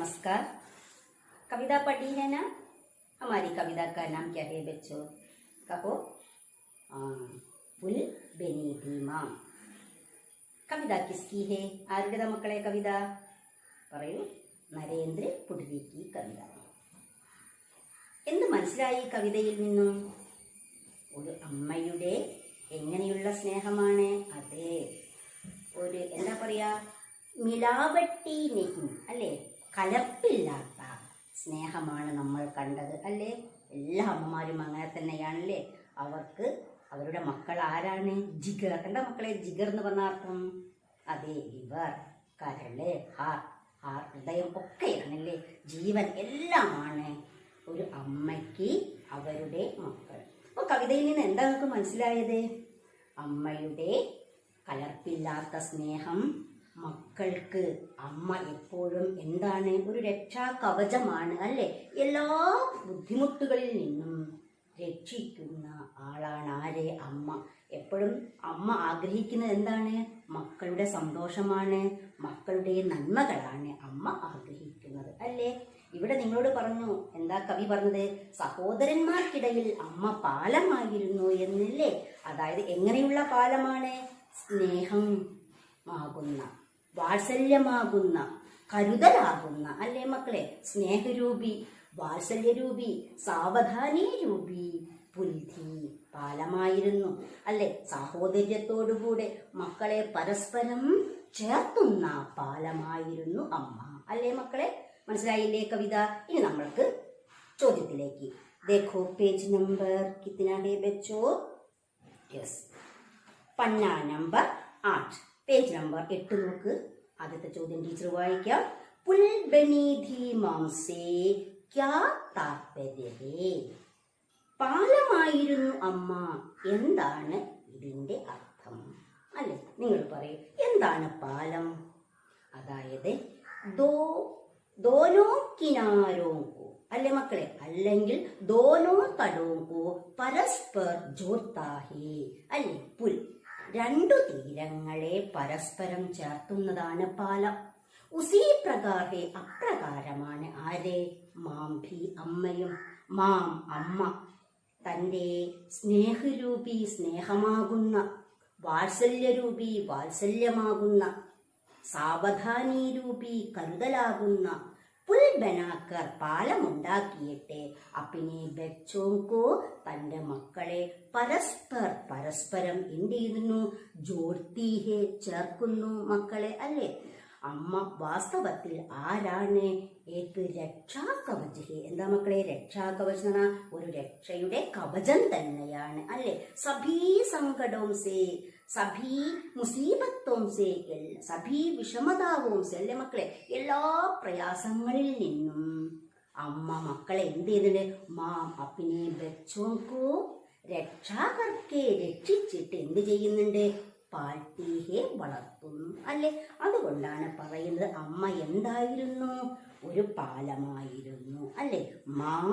नमस्कार। कविता पढ़ी है ना। हमारी कविता का नाम क्या है बच्चों? कहो। पुल बेनीती माम। कविता किसकी है? ആരുടെ മക്കളെ കവിത പറയൂ. നരേന്ദ്ര പുടിരിക്കി കവിത. എന്ത് മനസ്സിലായി കവിതയിൽ നിന്നും? ഒരു അമ്മയുടെ എങ്ങനെയുള്ള സ്നേഹമാണ് അത്. ഒരു എന്താ പറയാ, മിലാവട്ടി നെഹി അല്ലേ, കലർപ്പില്ലാത്ത സ്നേഹമാണ് നമ്മൾ കണ്ടത് അല്ലേ. എല്ലാ അമ്മമാരും അങ്ങനെ തന്നെയാണല്ലേ. അവർക്ക് അവരുടെ മക്കൾ ആരാണ്? ജിഗർ. എന്താ മക്കളെ ജിഗർ എന്ന് പറഞ്ഞ അർത്ഥം? അതെ, ലിവർ, കരള്, ഹൃദയം ഒക്കെയാണല്ലേ. ജീവൻ എല്ലാമാണ് ഒരു അമ്മയ്ക്ക് അവരുടെ മക്കൾ. അപ്പോൾ കവിതയിൽ നിന്ന് എന്താ നമുക്ക് മനസ്സിലായത്? അമ്മയുടെ കലർപ്പില്ലാത്ത സ്നേഹം മക്കൾക്ക്. അമ്മ എപ്പോഴും എന്താണ്? ഒരു രക്ഷാ കവചമാണ് അല്ലേ. എല്ലാ ബുദ്ധിമുട്ടുകളിൽ നിന്നും രക്ഷിക്കുന്ന ആളാണ് ആര്? അമ്മ. എപ്പോഴും അമ്മ ആഗ്രഹിക്കുന്നത് എന്താണ്? മക്കളുടെ സന്തോഷമാണ്, മക്കളുടെ നന്മകളാണ് അമ്മ ആഗ്രഹിക്കുന്നത് അല്ലേ. ഇവിടെ നിങ്ങളോട് പറഞ്ഞു, എന്താ കവി പറഞ്ഞത്? സഹോദരന്മാർക്കിടയിൽ അമ്മ പാലമായിരുന്നു എന്നല്ലേ. അതായത് എങ്ങനെയുള്ള പാലമാണ്? സ്നേഹം ആകുന്ന, വാത്സല്യമാകുന്ന, കരുതലാകുന്ന അല്ലേ മക്കളെ. സ്നേഹരൂപി, വാത്സല്യരൂപി, സാവധാനി രൂപി പുൽധി പാലമായിരുന്നു അല്ലെ. സാഹോദര്യത്തോടുകൂടെ മക്കളെ പരസ്പരം ചേർത്തുന്ന പാലമായിരുന്നു അമ്മ അല്ലേ മക്കളെ. മനസ്സിലായില്ലേ കവിത? ഇനി നമ്മൾക്ക് ചോദ്യത്തിലേക്ക്. देखो पेज नंबर कितना है बच्चों? यस, पन्ना नंबर 8, पेज नंबर 8 നോക്ക്. ആദ്യത്തെ ചോദ്യം ടീച്ചർ വായിക്കാം. പുൽ ബനീധി മാംസേ ക്യാ താത്പര്യ? പാലമായിരുന്നു അമ്മ, എന്താണ് ഇതിന്റെ അർത്ഥം അല്ലെ? നിങ്ങൾ പറയൂ, എന്താണ് പാലം? അതായത് ദോനോ കിനാരോ കോ അല്ലെ മക്കളെ, അല്ലെങ്കിൽ ദോനോ തടോ കോ പരസ്പർ ജോർത്താ ഹേ അല്ലെ. പുൽ രണ്ടു തീരങ്ങളെ പരസ്പരം ചേർത്തുന്നതാണ് പാലം. ഉസീ പ്രകാരെ അപ്രകാരമാണ് ആരെ? മാം ഭി അമ്മയും. മാം അമ്മ തൻ്റെ സ്നേഹരൂപി സ്നേഹമാകുന്ന, വാത്സല്യരൂപി വാത്സല്യമാകുന്ന, സാവധാനി രൂപി കരുതലാകുന്ന പുൽ ബനാക്കർ പാലമുണ്ടാക്കിയിട്ട് അപ്പിനെ ബച്ചോങ്കോ തൻ്റെ മക്കളെ പരസ്പരം എന്ത് ചെയ്യുന്നു? ജോർത്തിഹെ ചേർക്കുന്നു മക്കളെ അല്ലേ. അമ്മ വാസ്തവത്തിൽ ആരാണ്? ഏത് രക്ഷാ കവച്. എന്താ മക്കളെ രക്ഷാകവചം എന്ന് പറഞ്ഞാൽ? ഒരു രക്ഷയുടെ കവചം തന്നെയാണ് അല്ലേ. സഭീ സങ്കടവും സേ, സഭീ മുസീബത്തും സേ, സഭീ വിഷമതാവും സേ അല്ലേ മക്കളെ. എല്ലാ പ്രയാസങ്ങളിൽ നിന്നും അമ്മ മക്കളെ എന്ത് ചെയ്യുന്നുണ്ട്? മാം അപ്പിനെ ബച്ചോങ്കോ രക്ഷാകർക്കെ രക്ഷിച്ചിട്ട് എന്ത് ചെയ്യുന്നുണ്ട്? പാൽത്തീഹെ വളർത്തുന്നു അല്ലെ. അതുകൊണ്ടാണ് പറയുന്നത് അമ്മ എന്തായിരുന്നു? ഒരു പാലമായിരുന്നു അല്ലെ. മാം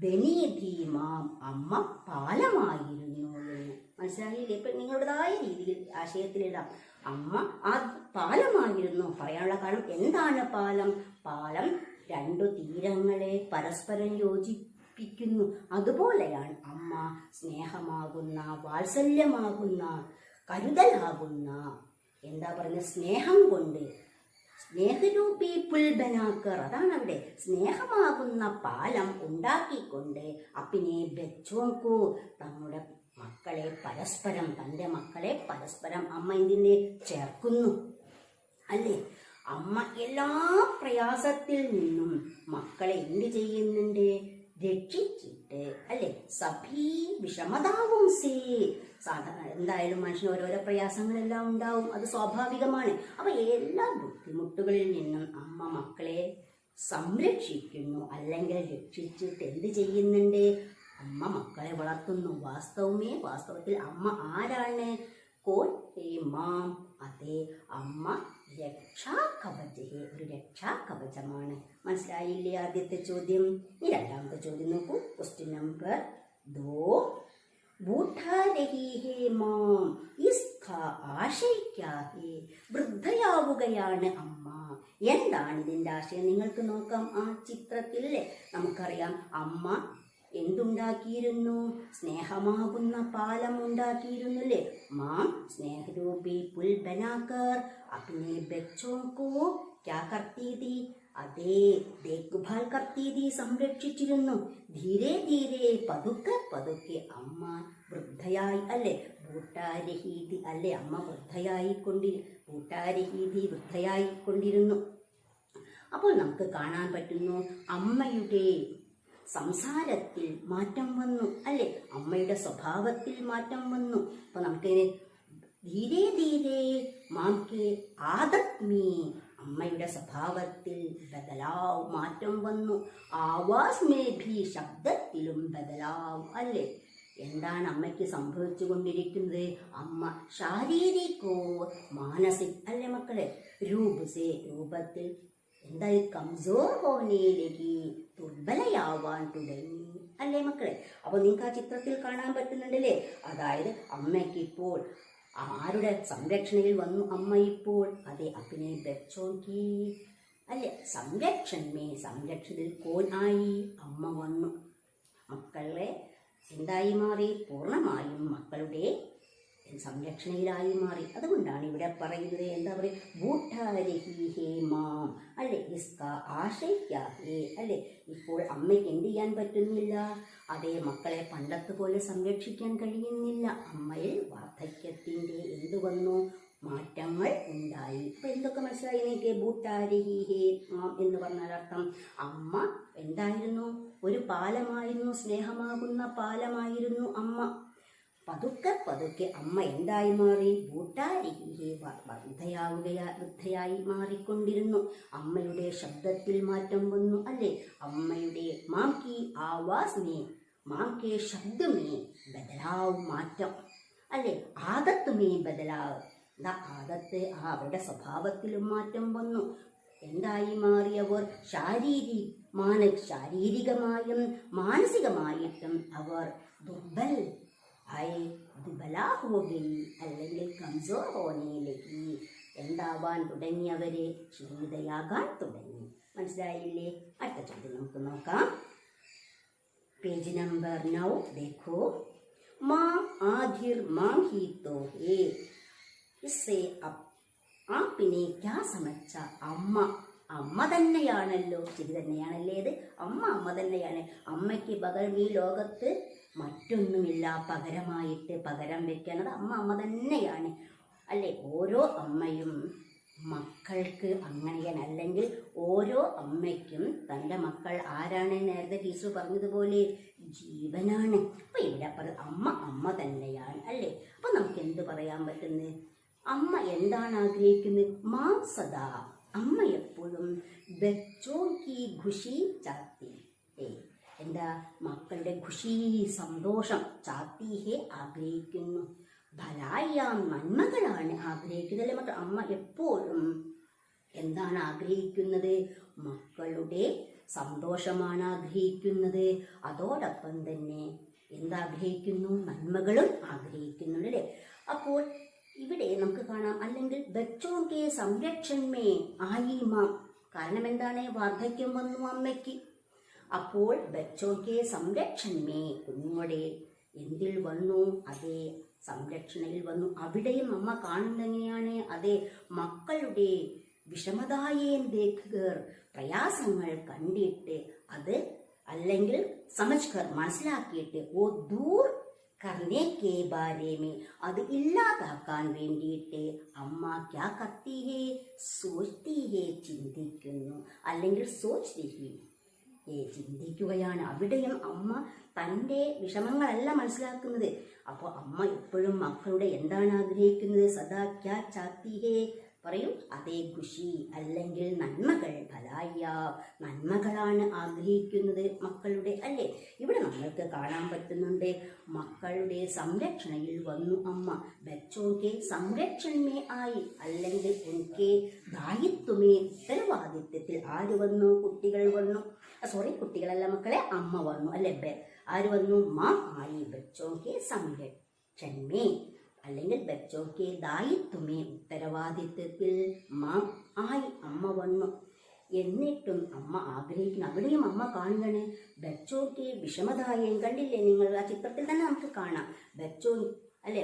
ബനീധി മാം, അമ്മ പാലമായിരുന്നു എന്ന് മനസ്സിലായില്ലേ? ഇപ്പൊ നിങ്ങളുടേതായ രീതിയിൽ ആശയത്തിലിടാം. അമ്മ ആ പാലമായിരുന്നു. പറയാനുള്ള കാരണം എന്താണ് പാലം? പാലം രണ്ടു തീരങ്ങളെ പരസ്പരം യോജിപ്പിക്കുന്നു. അതുപോലെയാണ് അമ്മ സ്നേഹമാകുന്ന, വാത്സല്യമാകുന്ന, കരുതലാകുന്ന, എന്താ പറയുന്നത്, സ്നേഹം കൊണ്ട് സ്നേഹരൂപി പുൽബനാക്കർ, അതാണ് അവിടെ സ്നേഹമാകുന്ന പാലം ഉണ്ടാക്കിക്കൊണ്ട് അപ്പിനെ ബച്ചോങ്കോ നമ്മുടെ മക്കളെ പരസ്പരം, തൻ്റെ മക്കളെ പരസ്പരം അമ്മ എന്തിനെ ചേർക്കുന്നു അല്ലേ. അമ്മ എല്ലാ പ്രയാസത്തിൽ നിന്നും മക്കളെ എന്ത് ചെയ്യുന്നുണ്ട്? രക്ഷിച്ചിട്ട് അല്ലെ. സഭീ വിഷമതാവും സേ, സാധാരണ എന്തായാലും മനുഷ്യന് ഓരോരോ പ്രയാസങ്ങളെല്ലാം ഉണ്ടാവും, അത് സ്വാഭാവികമാണ്. അപ്പൊ എല്ലാ ബുദ്ധിമുട്ടുകളിൽ നിന്നും അമ്മ മക്കളെ സംരക്ഷിക്കുന്നു, അല്ലെങ്കിൽ രക്ഷിച്ചിട്ട് എന്ത് ചെയ്യുന്നുണ്ട്? അമ്മ മക്കളെ വളർത്തുന്നു. വാസ്തവത്തിൽ അമ്മ ആരാണ്? മാം, അതെ അമ്മ രക്ഷാകവച്, ഒരു രക്ഷാകവചമാണ്. മനസ്സിലായില്ലേ ആദ്യത്തെ ചോദ്യം? ഈ രണ്ടാമത്തെ ചോദ്യം നോക്കൂ. Question number 2. बूढ़ा रही है माँ इस ഇസ്കാ ആശയ ക്യാ ഹേ, വൃദ്ധയാവുകയാണ് അമ്മ. എന്താണ് ഇതിന്റെ ആശയം? നിങ്ങൾക്ക് നോക്കാം, ആ ചിത്രത്തിലല്ലേ നമുക്കറിയാം അമ്മ എന്തുണ്ടാക്കിയിരുന്നു? സ്നേഹമാകുന്ന പാലം ഉണ്ടാക്കിയിരുന്നു അല്ലേ? മാം സ്നേഹരൂപി പുൽ ബനാക്കർ അപ്നെ ബച്ചോं को क्या करती थी? അതേ ദേഖ്ഭാൽ കർത്തി തീ, സംരക്ഷിച്ചിരുന്നു. ധീരെ ധീരെ പതുക്കെ പതുക്കെ അമ്മ വൃദ്ധയായി അല്ലേ? ഭൂട്ടാരഹീതി അല്ലേ? അമ്മ വൃദ്ധയായിക്കൊണ്ടിരുന്നു. അപ്പോൾ നമുക്ക് കാണാൻ പറ്റുന്നു അമ്മയുടെ സംസാരത്തിൽ മാറ്റം വന്നു അല്ലേ? അമ്മയുടെ സ്വഭാവത്തിൽ മാറ്റം വന്നു. അപ്പൊ നമുക്ക് ധീരെ ധീരെ മാംകെ ആദത് മേ, അമ്മയുടെ സ്വഭാവത്തിൽ ബദലാവ് മാറ്റം വന്നു. ആവാസ് മേ ഭി, ശബ്ദത്തിലും ബദലാവ് അല്ലേ? എന്താണ് അമ്മയ്ക്ക് സംഭവിച്ചു കൊണ്ടിരിക്കുന്നത്? അമ്മ ശാരീരികോ മാനസിക് അല്ലേ മക്കളെ? രൂപത്തിൽ എന്തായി? കംസോർ ഹോനയിലേക്ക്, ദുർബലയാവാൻ തുടങ്ങി അല്ലേ മക്കളെ? അപ്പൊ നിങ്ങൾക്ക് ആ ചിത്രത്തിൽ കാണാൻ പറ്റുന്നുണ്ടല്ലേ? അതായത് അമ്മയ്ക്ക് ഇപ്പോൾ ആരുടെ സംരക്ഷണയിൽ വന്നു അമ്മ ഇപ്പോൾ? അതെ, അപ്പിനെ ബച്ചോങ്കി അല്ലേ? സംരക്ഷണത്തിൽ കോൻ ആയി? അമ്മ വന്നു. മക്കളെ എന്തായി മാറി? പൂർണ്ണമായും മക്കളുടെ സംരക്ഷണയിലായി മാറി. അതുകൊണ്ടാണ് ഇവിടെ പറയുന്നത്, എന്താ പറയുക, ബൂട്ടാരഹി ഹേ മാം അല്ലെ, ഇസ്കാ ആശയ ക്യാ ഹേ അല്ലെ. ഇപ്പോൾ അമ്മയ്ക്ക് എന്ത് ചെയ്യാൻ പറ്റുന്നില്ല? അതേ മക്കളെ പണ്ടത്തെ പോലെ സംരക്ഷിക്കാൻ കഴിയുന്നില്ല. അമ്മയിൽ വാർദ്ധക്യത്തിൻ്റെ എന്ത് വന്നു? മാറ്റങ്ങൾ ഉണ്ടായി. അപ്പൊ എന്തൊക്കെ മനസ്സിലായി നിങ്ങൾക്ക്? ബൂട്ടാരഹി ഹേ മാം എന്ന് പറഞ്ഞാൽ അർത്ഥം അമ്മ എന്തായിരുന്നു? ഒരു പാലമായിരുന്നു, സ്നേഹമാകുന്ന പാലമായിരുന്നു അമ്മ. പതുക്കെ പതുക്കെ അമ്മ എന്തായി മാറി? ബൂട്ടാരഹി, വൃദ്ധയായി മാറിക്കൊണ്ടിരുന്നു. അമ്മയുടെ ശബ്ദത്തിൽ മാറ്റം വന്നു അല്ലേ? അമ്മയുടെ മാം കി ആവാസ് മേ, മാം കെ ശബ്ദ മേ ബദലാവ്, മാറ്റം അല്ലേ? ആദത്ത് മേ ബദലാവ്, ആദത്ത് അവരുടെ സ്വഭാവത്തിലും മാറ്റം വന്നു. എന്തായി മാറിയവർ? ശാരീരികമായും മാനസികമായിട്ടും അവർ അല്ലെങ്കിൽ കംസോർ ഹോനയിലേക്ക് എന്താവാൻ തുടങ്ങിയവരെ ക്ഷീണിതയാകാൻ തുടങ്ങി. മനസ്സിലായില്ലേ? അടുത്ത ചോദ്യം നമുക്ക് നോക്കാം. പേജ് നമ്പർ 9 देखो, മാം ആഖിർ മാം ഹി തോ ഹേ, ഇസ്സേ ആപ്പിനെ ക്യാ സമച്ച? അമ്മ തന്നെയാണല്ലോ. ശരി തന്നെയാണല്ലേ? ഇത് അമ്മ തന്നെയാണ്. അമ്മയ്ക്ക് പകരം ഈ ലോകത്ത് മറ്റൊന്നുമില്ല പകരം വെക്കാൻ. അത് അമ്മ തന്നെയാണ് അല്ലേ? ഓരോ അമ്മയും മക്കൾക്ക് അങ്ങനെയാണ്. അല്ലെങ്കിൽ ഓരോ അമ്മയ്ക്കും തൻ്റെ മക്കൾ ആരാണ്? നേരത്തെ ടീച്ചർ പറഞ്ഞതുപോലെ ജീവനാണ്. അപ്പൊ ഇവിടെ അമ്മ തന്നെയാണ് അല്ലേ? അപ്പൊ നമുക്ക് എന്ത് പറയാൻ പറ്റുന്നത്? അമ്മ എന്താണ് ആഗ്രഹിക്കുന്നത്? മാം സദാ, അമ്മ എപ്പോഴും ബച്ചോं की खुशी चाहती है. എന്താ? മക്കളുടെ ഖുഷി, സന്തോഷം, ചാത്തി ഹേ ആഗ്രഹിക്കുന്നു. ഭലായാം, നന്മകളാണ് ആഗ്രഹിക്കുന്നത് അല്ലെ മക്കൾ? അമ്മ എപ്പോഴും എന്താണ് ആഗ്രഹിക്കുന്നത്? മക്കളുടെ സന്തോഷമാണ് ആഗ്രഹിക്കുന്നത്. അതോടൊപ്പം തന്നെ എന്താഗ്രഹിക്കുന്നു? നന്മകളും ആഗ്രഹിക്കുന്നുണ്ട് അല്ലേ? അപ്പോൾ ഇവിടെ നമുക്ക് കാണാം, അല്ലെങ്കിൽ ബച്ചോं के സംരക്ഷൺ മേ ആയി മാം. കാരണം എന്താണ്? വാർദ്ധക്യം വന്നു അമ്മയ്ക്ക്. അപ്പോൾ ബച്ചോं के സംരക്ഷൺ മേ, കുഞ്ഞുങ്ങളുടെ എന്തിൽ വന്നു? അതേ സംരക്ഷണയിൽ വന്നു. അവിടെയും അമ്മ കാണുന്നത് എങ്ങനെയാണ്? അതേ മക്കളുടെ വിഷമതായേം ദേഖർ, പ്രയാസങ്ങൾ കണ്ടിട്ട്, അത് അല്ലെങ്കിൽ സമജ്കർ, മനസ്സിലാക്കിയിട്ട്, ഓ ദൂർ കർണേ കെ ബാരേ മേ, അത് ഇല്ലാതാക്കാൻ വേണ്ടിയിട്ട് അമ്മ ക്യാ കർത്തി ഹേ, സോച്തി ഹേ, ചിന്തിക്കുന്നു. അല്ലെങ്കിൽ സോച്തി ഹേ, ചിന്തിക്കുകയാണ്. അവിടെയും അമ്മ തൻ്റെ വിഷമങ്ങളല്ല മനസ്സിലാക്കുന്നത്. അപ്പോൾ അമ്മ എപ്പോഴും മക്കളുടെ എന്താണ് ആഗ്രഹിക്കുന്നത്? സദാ ക്യാ ചാത്തി ഹേ, പറയൂ. അതേ ഖുഷി അല്ലെങ്കിൽ നന്മകൾ, ഭലായ, നന്മകളാണ് ആഗ്രഹിക്കുന്നത് മക്കളുടെ അല്ലേ? ഇവിടെ നമ്മൾക്ക് കാണാൻ പറ്റുന്നുണ്ട്, മക്കളുടെ സംരക്ഷണയിൽ വന്നു അമ്മ. ബച്ചോं के സംരക്ഷൺ മേ ആയി, അല്ലെങ്കിൽ ഉൻകെ ദായിത്വമേ, ഉത്തരവാദിത്വത്തിൽ ആര് വന്നു? കുട്ടികൾ വന്നു. കുട്ടികളല്ല മക്കളെ, അമ്മ വന്നു അല്ലെ? ആര് വന്നു? മാം ആയി. ബച്ചോं के സംരക്ഷൺ മേ അല്ലെങ്കിൽ ബച്ചോക്കെ ദായിത്വമേ ഉത്തരവാദിത്വത്തിൽ മാം ആയി അമ്മ വന്നു. എന്നിട്ടും അമ്മ ആഗ്രഹിക്കുന്നു, അവിടെയും അമ്മ കാണുകയാണ് ബച്ചോക്കെ വിഷമതായേം. കണ്ടില്ലേ നിങ്ങൾ ആ ചിത്രത്തിൽ തന്നെ നമുക്ക് കാണാം ബച്ചോ അല്ലെ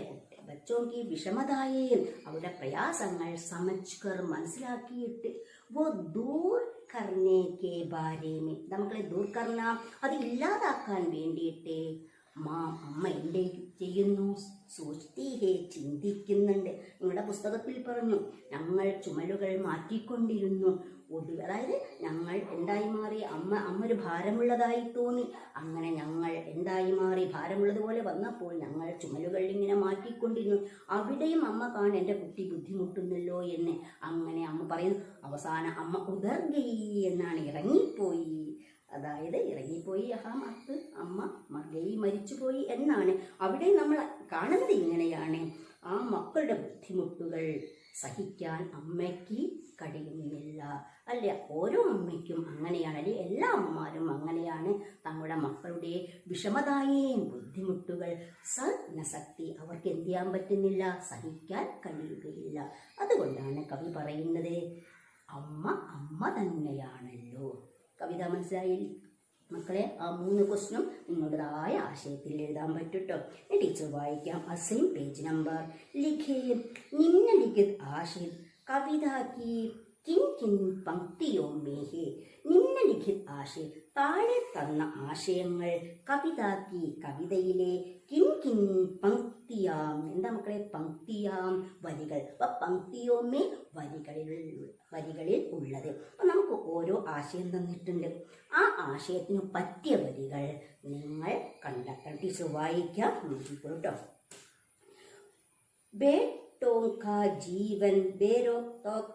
ബച്ചോക്ക് വിഷമതായേം, അവരുടെ പ്രയാസങ്ങൾ സമജ്കർ മനസ്സിലാക്കിയിട്ട് വോ ദൂർ കർണേക്കെ ബാരേമേ, മക്കളെ ദൂർ കർണ അത് ഇല്ലാതാക്കാൻ വേണ്ടിയിട്ട് അമ്മ എന്ത് ചെയ്യുന്നു? സൂഷ്ടിഹേ ചിന്തിക്കുന്നുണ്ട്. നിങ്ങളുടെ പുസ്തകത്തിൽ പറഞ്ഞു ഞങ്ങൾ ചുമലുകൾ മാറ്റിക്കൊണ്ടിരുന്നു. അതായത് ഞങ്ങൾ എന്തായി മാറി? അമ്മ ഒരു ഭാരമുള്ളതായി തോന്നി. അങ്ങനെ ഞങ്ങൾ എന്തായി മാറി? ഭാരമുള്ളതുപോലെ വന്നപ്പോൾ ഞങ്ങൾ ചുമലുകൾ ഇങ്ങനെ മാറ്റിക്കൊണ്ടിരുന്നു. അവിടെയും അമ്മ കാണും എൻ്റെ കുട്ടി ബുദ്ധിമുട്ടുന്നല്ലോ എന്ന്. അങ്ങനെ അമ്മ പറയുന്നു, അവസാനം അമ്മ ഉദർഗൈ എന്നാണ്, ഇറങ്ങിപ്പോയി. അതായത് ഇറങ്ങിപ്പോയി അമ്മ മരിച്ചുപോയി എന്നാണ്. അവിടെ നമ്മൾ കാണുന്നത് ഇങ്ങനെയാണ്, ആ മക്കളുടെ ബുദ്ധിമുട്ടുകൾ സഹിക്കാൻ അമ്മയ്ക്ക് കഴിയുന്നില്ല. അല്ലെ, ഓരോ അമ്മയ്ക്കും അങ്ങനെയാണ്, അല്ലെ എല്ലാ അമ്മമാരും അങ്ങനെയാണ്. തങ്ങളുടെ മക്കളുടെ വിഷമതായേയും ബുദ്ധിമുട്ടുകൾ സനസക്തി അവർക്ക് എന്ത് ചെയ്യാൻ പറ്റുന്നില്ല, സഹിക്കാൻ കഴിയുകയില്ല. അതുകൊണ്ടാണ് കവി പറയുന്നത് അമ്മ തന്നെയാണല്ലോ. കവിത മനസ്സിലായി മക്കളെ? ആ 3 ക്വസ്റ്റ്യനും നിങ്ങളുടേതായ ആശയത്തിൽ എഴുതാൻ പറ്റുട്ടോ. ടീച്ചർ വായിക്കാം. അസൈൻ പേജ് നമ്പർ ലിഖേ നിമ്നലിഖിത് ആശയം കവിത की किन किन पंक्तियों में है. നിമ്നലിഖിത് ആശയം താഴെ തന്ന ആശയങ്ങൾ കവിതാക്കി കവിതയിലെ കിൻ കിൻ പങ്ക്തിയാം. എന്താ മക്കളെ? പങ്ക്തിയാം വരികൾ. അപ്പൊ പങ്ക്തിയോമേ വരികളിൽ ഉള്ളത്. അപ്പൊ നമുക്ക് ഓരോ ആശയം തന്നിട്ടുണ്ട്. ആ ആശയത്തിന് പറ്റിയ വരികൾ നിങ്ങൾ കണ്ടെത്തണം. ടീച്ചർ വായിക്കാം, നോക്കിക്കോട്ടോ. बेटों का जीवन बेरोक तोक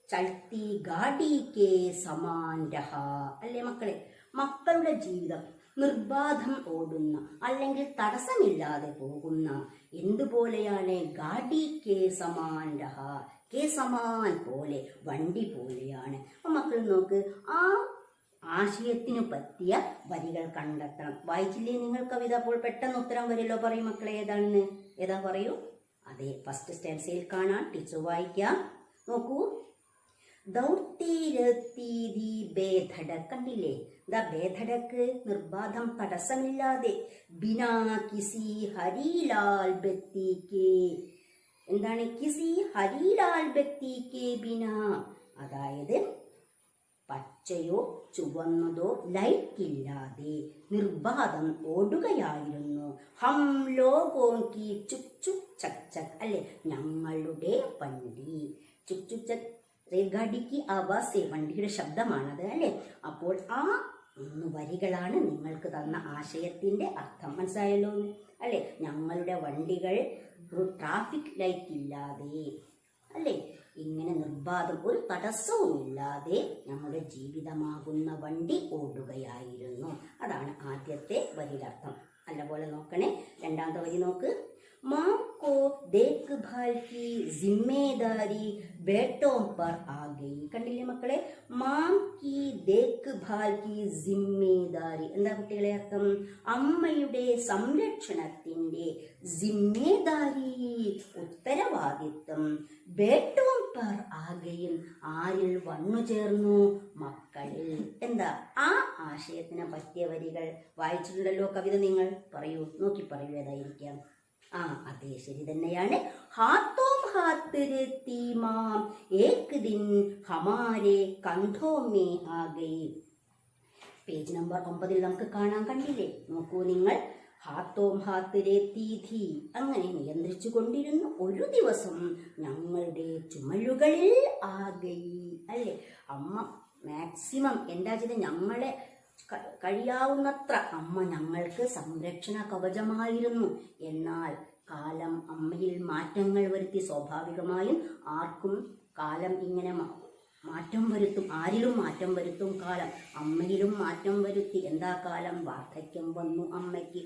चलती गाड़ी के समान रहा. അല്ലേ മക്കളെ? മക്കളുടെ ജീവിതം നിർബാധം ഓടുന്ന അല്ലെങ്കിൽ തടസ്സമില്ലാതെ പോകുന്ന എന്തുപോലെയാണ്? ഗാഡി കെ സമാൻ രഹ, കെ സമാൻ പോലെ, വണ്ടി പോലെയാണ്. അപ്പൊ മക്കൾ നോക്ക്, ആ ആശയത്തിന് പറ്റിയ വരികൾ കണ്ടെത്തണം. വായിച്ചില്ലേ നിങ്ങൾ കവിത? അപ്പോൾ പെട്ടെന്ന് ഉത്തരം വരില്ലോ. പറയും മക്കളെ, ഏതാണെന്ന്? ഏതാ പറയൂ? അതെ, ഫസ്റ്റ് സ്റ്റാൻസയിൽ കാണാം. ടീച്ചർ വായിക്കാം, നോക്കൂ. ദൗർത്തിരത്തീതി ബേധടക്. കണ്ടില്ലേ? ദാ ബേധടക്ക്, നിർബാധം, തടസ്സമില്ലാതെ. ബിനാ കിസി ഹരിലാൽ ബത്തിക്ക്. എന്താണ് കിസി ഹരിലാൽ ബത്തിക്ക് ബിനാ? അതായത് പച്ചയോ ചുവന്നതോ ലൈറ്റില്ലാതെ നിർബാധം ഓടുകയായിരുന്നു. ഹം ലോഗോ കി ചുക് ചുക് ചക് ചക്. അല്ലെ, ഞങ്ങളുടെ വണ്ടി. ചുക് ചുക് ചക് റെയിൽഗാഡിക്ക് ആവാസ്, വണ്ടിയുടെ ശബ്ദമാണത്. അല്ലെ, അപ്പോൾ ആ 3 വരികളാണ് നിങ്ങൾക്ക് തന്ന ആശയത്തിന്റെ അർത്ഥം. മനസ്സിലായല്ലോ? അല്ലെ, ഞങ്ങളുടെ വണ്ടികൾ ഒരു ട്രാഫിക് ലൈറ്റ് ഇല്ലാതെ, അല്ലെ, ഇങ്ങനെ നിർബാധം ഒരു തടസ്സവുമില്ലാതെ നമ്മുടെ ജീവിതമാകുന്ന വണ്ടി ഓടുകയായിരുന്നു. അതാണ് ആദ്യത്തെ വരിയുടെ അർത്ഥം. നല്ലപോലെ നോക്കണേ. രണ്ടാമത്തെ വരി നോക്ക്. माँ को देखभाल की जिम्मेदारी बेटों पर आ गई. കണ്ടില്ലേ മക്കളെ? മാം കി ദേഖ്ഭാൽ കി ജിമ്മേദാരി. എന്താ കുട്ടികളെ അർത്ഥം? അമ്മയുടെ സംരക്ഷണത്തിന്റെ ജിമ്മേദാരി, ഉത്തരവാദിത്വം, ബേട്ടോം പർ ആകയും, ആരിൽ വന്നു ചേർന്നു? മക്കളിൽ. എന്താ ആ ആശയത്തിന് പറ്റിയ വരികൾ വായിച്ചിട്ടുണ്ടല്ലോ കവിത? നിങ്ങൾ പറയൂ, നോക്കി പറയൂ, ഏതായിരിക്കാം? അതെ, ശരി തന്നെയാണ്. ഹാത്തോ ഹാത്ത് രത്തി മാം ഏക് ദിൻ ഹമാരെ കന്ധോ മേ ആ ഗയി. പേജ് നമ്പർ 9 നമുക്ക് കാണാൻ. കണ്ടില്ലേ? നോക്കൂ നിങ്ങൾ. ഹാത്തോം ഹാത്ത് രത്തി ധി, അങ്ങനെ നിയന്ത്രിച്ചു കൊണ്ടിരുന്നു. ഒരു ദിവസം ഞങ്ങളുടെ ചുമലുകളിൽ ആ ഗയി. അല്ലേ, അമ്മ മാക്സിമം എന്താ ചെയ്ത്? ഞങ്ങളെ കഴിയാവുന്നത്ര അമ്മ ഞങ്ങൾക്ക് സംരക്ഷണ കവചമായിരുന്നു. എന്നാൽ കാലം അമ്മയിൽ മാറ്റങ്ങൾ വരുത്തി. സ്വാഭാവികമായും ആർക്കും കാലം ഇങ്ങനെ മാറ്റം വരുത്തും, ആരിലും മാറ്റം വരുത്തും കാലം. അമ്മയിലും മാറ്റം വരുത്തി. എന്താ കാലം? വാർദ്ധക്യം വന്നു അമ്മയ്ക്ക്.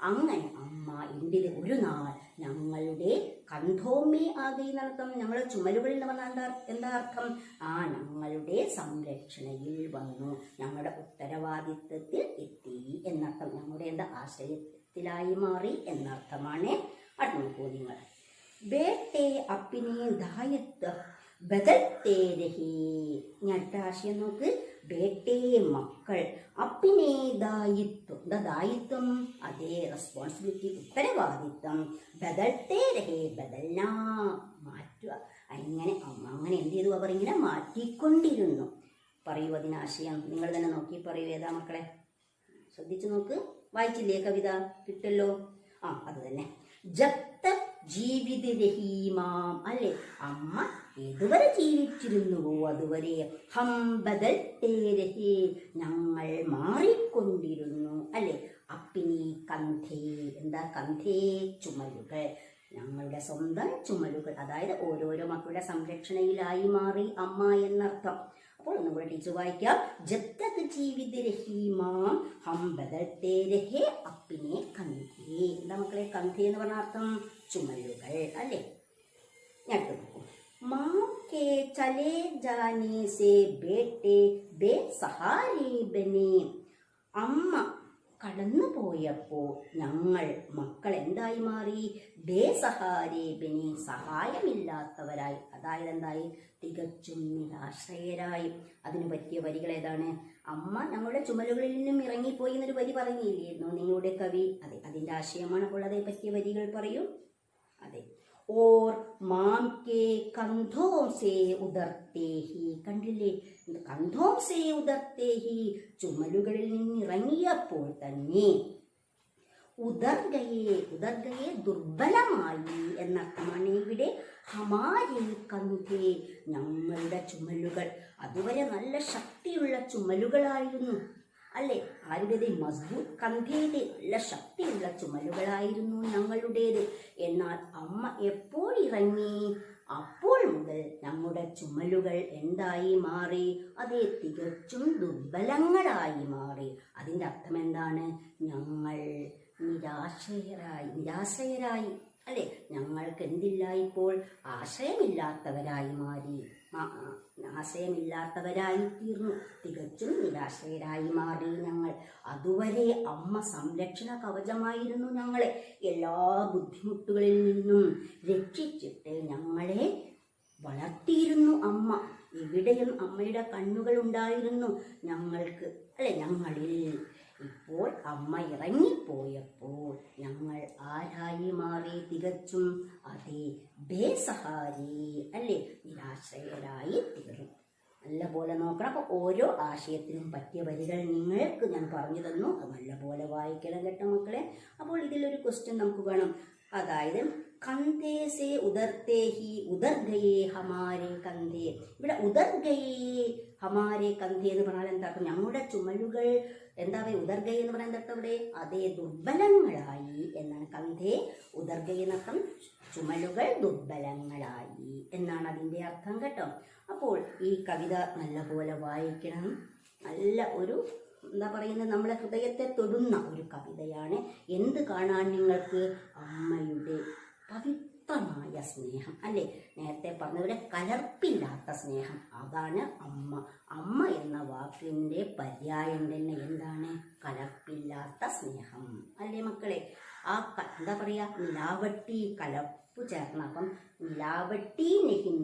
അങ്ങനെ അമ്മ ഇന്ത്യയിൽ ഒരു നാൾ ഞങ്ങളുടെ കന്ധോമേ ആകെ എന്നർത്ഥം, ഞങ്ങളുടെ ചുമലുകളിൽ വന്ന എന്താ അർത്ഥം? ഞങ്ങളുടെ സംരക്ഷണയിൽ വന്നു, ഞങ്ങളുടെ ഉത്തരവാദിത്വത്തിൽ എത്തി എന്നർത്ഥം. ഞങ്ങളുടെ എന്താ ആശ്രയത്തിലായി മാറി എന്നർത്ഥമാണ്. അത് നോക്കൂ നിങ്ങൾ. ബേട്ടെ അപ്പിനെ ദായിത്വ ബദൽത്തെ രഹി. ഇനി അടുത്ത ആശയം നോക്ക്. ബേട്ടെ മക്കൾ, അപ്പിനെ ദായിത്വം. എന്താ ദായിത്വം? അതേ റെസ്പോൺസിബിലിറ്റി, ഉത്തരവാദിത്വം. ബദൽത്തെ രഹി, ബദൽന മാറ്റുക. അങ്ങനെ എന്ത് ചെയ്തു? അവർ ഇങ്ങനെ മാറ്റിക്കൊണ്ടിരുന്നു. പറയൂ അതിനാശയം. നിങ്ങൾ തന്നെ നോക്കി പറയൂ. ഏതാ മക്കളെ? ശ്രദ്ധിച്ചു നോക്ക്. വായിച്ചില്ലേ കവിത? കിട്ടല്ലോ. അത് തന്നെ. ജബ് തക് ജീവിത രഹീമാം, അല്ലെ? അമ്മ ഏതുവരെ ജീവിച്ചിരുന്നുവോ അതുവരെ. ഹം ബദൽത്തെ രഹി, ഞങ്ങൾ മാറിക്കൊണ്ടിരുന്നു, അല്ലെ? അപ്പിനി കന്ധേ. എന്താ കന്ധേ? ചുമലുകൾ. ഞങ്ങളുടെ സ്വന്തം ചുമലുകൾ. അതായത് ഓരോരോ മക്കളുടെ സംരക്ഷണയിലായി മാറി അമ്മ എന്നർത്ഥം. അപ്പോൾ ഒന്നും കൂടെ ടീച്ചർ വായിക്കാം. ജബ് തക് ജീവിത രഹീമാം ഹം ബദൽത്തെ രഹേ അപ്പിനെ കന്ധേ. എന്താ മക്കളെ? കന്ധേ എന്ന് പറഞ്ഞ അർത്ഥം ചുമലുകൾ, അല്ലേ? ഞാൻ നോക്കൂ. മാം കെ ചലേ ജാനെ സേ ബേട്ടെ ബേസഹാരെ ബനെ. അമ്മ കടന്നു പോയപ്പോൾ ഞങ്ങൾ മക്കൾ എന്തായി മാറി? ബേസഹാരെ ബനെ, സഹായമില്ലാത്തവരായി. അതായത് എന്തായി? തികച്ചും നിരാശ്രയരായി. അതിന് പറ്റിയ വരികൾ ഏതാണ്? അമ്മ ഞങ്ങളുടെ ചുമലുകളിൽ നിന്നും ഇറങ്ങിപ്പോയി എന്നൊരു വരി പറഞ്ഞില്ലായിരുന്നു നിങ്ങളുടെ കവി? അതെ, അതിൻ്റെ ആശയമാണ്. അപ്പോൾ അതേ പറ്റിയ വരികൾ പറയൂ. അതെ. ഓർ മാം കെ കന്ധോം സേ ഉദർത്തേ ഹി. കണ്ടില്ലേ? കന്ധോം സേ ഉദർത്തേ ഹി, ചുമലുകളിൽ നിന്ന് ഇറങ്ങിയപ്പോൾ തന്നെ. ഉദർഗയെ, ഉദർഗയെ ദുർബലമായി എന്നർത്ഥമാണ് ഇവിടെ. ഹമാരെ കന്ധേ, ഞങ്ങളുടെ ചുമലുകൾ. അതുവരെ നല്ല ശക്തിയുള്ള ചുമലുകളായിരുന്നു, അല്ലേ? ആരുടേത്? മസ്ബൂത്ത് കന്ധേത്, നല്ല ശക്തിയുള്ള ചുമലുകളായിരുന്നു ഞങ്ങളുടേത്. എന്നാൽ അമ്മ എപ്പോൾ ഇറങ്ങി അപ്പോൾ മുതൽ ഞങ്ങളുടെ ചുമലുകൾ എന്തായി മാറി? അതേ, തികച്ചും ദുർബലങ്ങളായി മാറി. അതിൻ്റെ അർത്ഥം എന്താണ്? ഞങ്ങൾ നിരാശയരായി, അല്ലെ? ഞങ്ങൾക്ക് എന്തില്ല ഇപ്പോൾ? ആശയമില്ലാത്തവരായി മാറി, ആശയമില്ലാത്തവരായി തീർന്നു. തികച്ചും നിരാശയരായി മാറി ഞങ്ങൾ. അതുവരെ അമ്മ സംരക്ഷണ കവചമായിരുന്നു ഞങ്ങളെ. എല്ലാ ബുദ്ധിമുട്ടുകളിൽ നിന്നും രക്ഷിച്ചിട്ട് ഞങ്ങളെ വളർത്തിയിരുന്നു അമ്മ. എവിടെയും അമ്മയുടെ കണ്ണുകൾ ഉണ്ടായിരുന്നു ഞങ്ങൾക്ക്, അല്ലെ? ഞങ്ങളിൽ. ഇപ്പോൾ അമ്മ ഇറങ്ങിപ്പോയപ്പോൾ ഞങ്ങൾ ആരായി മാറി? തികച്ചും അതേ ബേസഹാരി, അല്ലേ? നിരാശ്രയരായി തീർന്നു. നല്ലപോലെ നോക്കണം. അപ്പോൾ ഓരോ ആശയത്തിനും പറ്റിയ വരികൾ നിങ്ങൾക്ക് ഞാൻ പറഞ്ഞു തന്നു. അത് നല്ലപോലെ വായിക്കണം കേട്ടോ മക്കളെ. അപ്പോൾ ഇതിലൊരു ക്വസ്റ്റ്യൻ നമുക്ക് വേണം. അതായത് കന്ധേ സേ ഉദർത്തേ ഹി ഉദർഗയേ ഹമാരെ കന്ധേ. ഇവിടെ ഉദർഗയേ ഹമാരെ കന്ധേ എന്ന് പറഞ്ഞാൽ എന്താക്കും? ഞങ്ങളുടെ ചുമലുകൾ എന്താ പറയുക? ഉദർഗയ എന്ന് പറയാൻ എന്താ ഇവിടെ? അതേ, ദുർബലങ്ങളായി എന്നാണ്. കന്ധേ ഉദർഗയ എന്നർത്ഥം ചുമലുകൾ ദുർബലങ്ങളായി എന്നാണ് അതിൻ്റെ അർത്ഥം കേട്ടോ. അപ്പോൾ ഈ കവിത നല്ലപോലെ വായിക്കണം. നല്ല ഒരു എന്താ പറയുന്നത്, നമ്മളെ ഹൃദയത്തെ തൊടുന്ന ഒരു കവിതയാണ്. എന്ത് കാണാൻ നിങ്ങൾക്ക്? അമ്മയുടെ പവിത്രമായ സ്നേഹം, അല്ലേ? നേരത്തെ പറഞ്ഞവരെ കലർപ്പില്ലാത്ത സ്നേഹം, അതാണ് അമ്മ. അമ്മ എന്ന വാക്കിൻ്റെ പര്യായം തന്നെ എന്താണ്? കലർപ്പില്ലാത്ത സ്നേഹം, അല്ലേ മക്കളെ? എന്താ പറയുക? നിലാവട്ടി കലർപ്പ് ചേർന്ന. അപ്പം നിലാവട്ടി നെഹിൻ,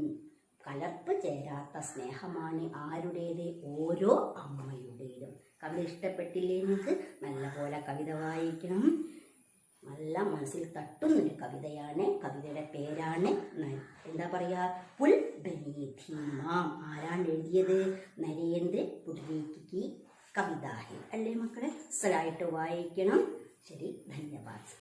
കലർപ്പ് ചേരാത്ത സ്നേഹമാണ് ആരുടേത്? ഓരോ അമ്മയുടേതും. കവിത ഇഷ്ടപ്പെട്ടില്ലേ നിങ്ങൾക്ക്? നല്ലപോലെ കവിത വായിക്കണം. നല്ല മനസ്സിൽ തട്ടുന്നൊരു കവിതയാണ്. കവിതയുടെ പേരാണ് എന്താ പറയുക? പുൽ ബനി ധീമാം. ആരാണ് എഴുതിയത്? നരേന്ദ്ര പുർവേക്കി കവിത ഹെ, അല്ലേ മക്കളെ? സ്ഥലമായിട്ട് വായിക്കണം. ശരി, ധന്യവാദ്.